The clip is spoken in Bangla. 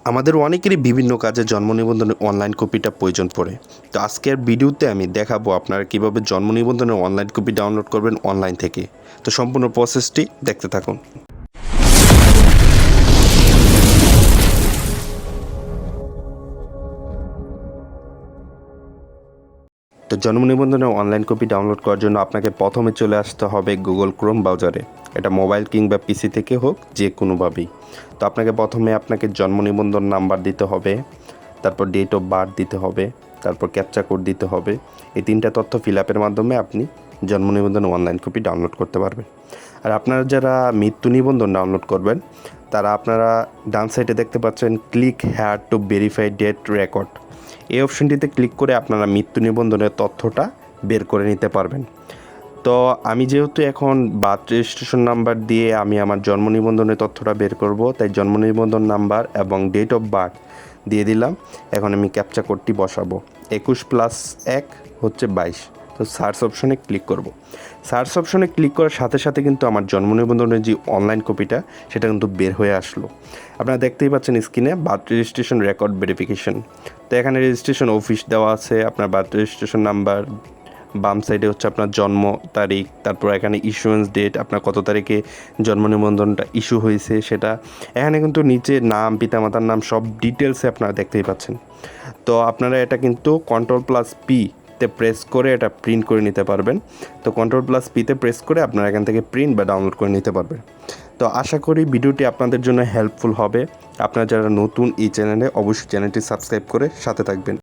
আমাদের অনেকেরই বিভিন্ন কাজে জন্ম নিবন্ধনের অনলাইন কপিটা প্রয়োজন পড়ে। তো আজকের ভিডিওতে আমি দেখাবো আপনারা কীভাবে জন্ম নিবন্ধনের অনলাইন কপি ডাউনলোড করবেন অনলাইন থেকে। তো সম্পূর্ণ প্রসেসটি দেখতে থাকুন। তো জন্ম নিবন্ধনের অনলাইন কপি ডাউনলোড করার জন্য আপনাকে প্রথমে চলে আসতে হবে গুগল ক্রোম ব্রাউজারে। এটা মোবাইল কিংবা পিসি থেকে হোক, যে কোনোভাবেই। তো আপনাকে জন্ম নিবন্ধন নাম্বার দিতে হবে, তারপর ডেট অফ বার্থ দিতে হবে, তারপর ক্যাপচা কোড দিতে হবে। এই তিনটা তথ্য ফিল আপের মাধ্যমে আপনি জন্ম নিবন্ধনের অনলাইন কপি ডাউনলোড করতে পারবেন। আর আপনারা যারা মৃত্যু নিবন্ধন ডাউনলোড করবেন, তারা আপনারা ডান সাইডে দেখতে পাচ্ছেন click here to verify date record. এই অপশনটিতে ক্লিক করে আপনারা মৃত্যু নিবন্ধনের তথ্যটা বের করে নিতে পারবেন। তো আমি যেহেতু এখন বার্থ রেজিস্ট্রেশন নাম্বার দিয়ে আমি আমার জন্ম নিবন্ধনের তথ্যটা বের করব, তাই জন্ম নিবন্ধন নাম্বার এবং ডেট অফ বার্থ দিয়ে দিলাম। এখন আমি ক্যাপচা কোডটি বসাবো। 21+1 হচ্ছে 22। তো সার্চ অপশনে ক্লিক করব। সার্চ অপশনে ক্লিক করার সাথে সাথে কিন্তু আমার জন্ম নিবন্ধনের যে অনলাইন কপিটা, সেটা কিন্তু বের হয়ে আসলো। আপনারা দেখতেই পাচ্ছেন স্ক্রিনে বার্থ রেজিস্ট্রেশন রেকর্ড ভেরিফিকেশন। তো এখানে রেজিস্ট্রেশন অফিস দেওয়া আছে, আপনার বার্থ রেজিস্ট্রেশন নাম্বার, বাম সাইডে হচ্ছে আপনার জন্ম তারিখ, তারপর এখানে ইস্যুয়েন্স ডেট, আপনার কত তারিখে জন্ম নিবন্ধনটা ইস্যু হয়েছে সেটা। এখানে কিন্তু নিচে নাম, পিতামাতার নাম, সব ডিটেলসে আপনারা দেখতেই পাচ্ছেন। তো আপনারা এটা কিন্তু Ctrl+P-তে প্রেস করে এটা প্রিন্ট করে নিতে পারবেন। তো Ctrl+P-তে প্রেস করে আপনারা এখান থেকে প্রিন্ট বা ডাউনলোড করে নিতে পারবেন। তো আশা করি ভিডিওটি আপনাদের জন্য হেল্পফুল হবে। আপনারা যারা নতুন এই চ্যানেলে, অবশ্যই চ্যানেলটি সাবস্ক্রাইব করে সাথে থাকবেন।